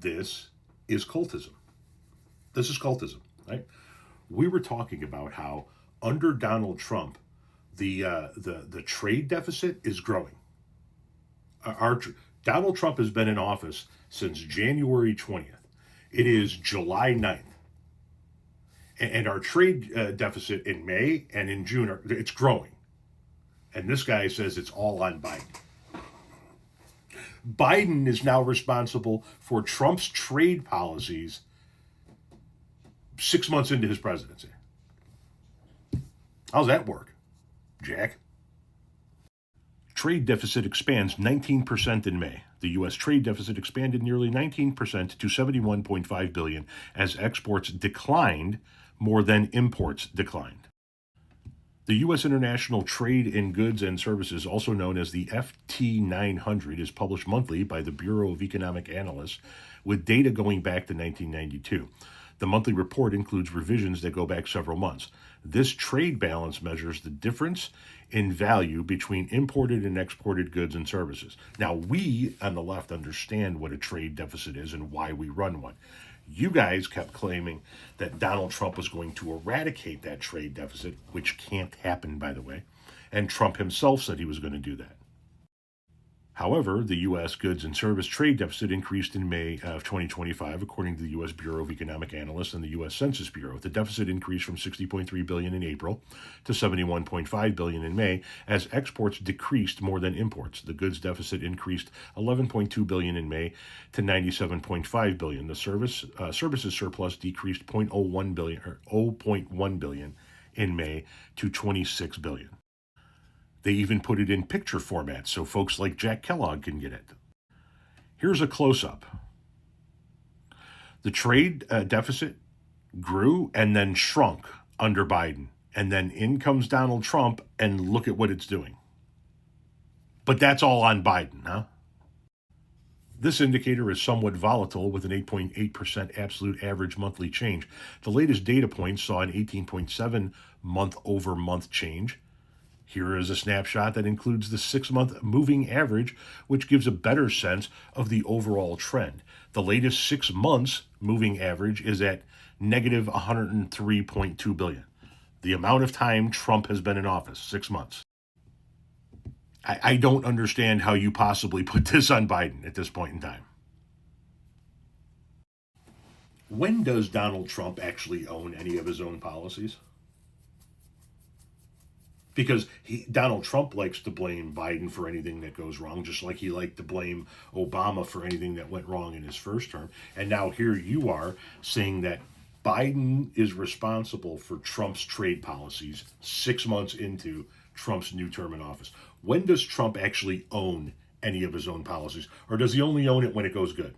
This is cultism. This is cultism, right? We were talking about how under Donald Trump, the trade deficit is growing. Donald Trump has been in office since January 20th. It is July 9th. And our trade deficit in May and in June, it's growing. And this guy says it's all on Biden. Biden is now responsible for Trump's trade policies 6 months into his presidency. How's that work, Jack? Trade deficit expands 19% in May. The U.S. trade deficit expanded nearly 19% to $71.5 billion as exports declined more than imports declined. The U.S. International Trade in Goods and Services, also known as the FT 900, is published monthly by the Bureau of Economic Analysts with data going back to 1992. The monthly report includes revisions that go back several months. This trade balance measures the difference in value between imported and exported goods and services. Now, we on the left understand what a trade deficit is and why we run one. You guys kept claiming that Donald Trump was going to eradicate that trade deficit, which can't happen, by the way, and Trump himself said he was going to do that. However, the U.S. goods and service trade deficit increased in May of 2025, according to the U.S. Bureau of Economic Analysts and the U.S. Census Bureau. The deficit increased from $60.3 billion in April to $71.5 billion in May, as exports decreased more than imports. The goods deficit increased $11.2 billion in May to $97.5 billion. The services surplus decreased $0.1 billion in May to $26 billion. They even put it in picture format so folks like Jack Kellogg can get it. Here's a close-up. The trade deficit grew and then shrunk under Biden. And then in comes Donald Trump, and look at what it's doing. But that's all on Biden, huh? This indicator is somewhat volatile with an 8.8% absolute average monthly change. The latest data points saw an 18.7 month-over-month change. Here is a snapshot that includes the 6-month moving average, which gives a better sense of the overall trend. The latest 6 months moving average is at negative $103.2 billion. The amount of time Trump has been in office, 6 months. I don't understand how you possibly put this on Biden at this point in time. When does Donald Trump actually own any of his own policies? Because Donald Trump likes to blame Biden for anything that goes wrong, just like he liked to blame Obama for anything that went wrong in his first term. And now here you are saying that Biden is responsible for Trump's trade policies 6 months into Trump's new term in office. When does Trump actually own any of his own policies? Or does he only own it when it goes good?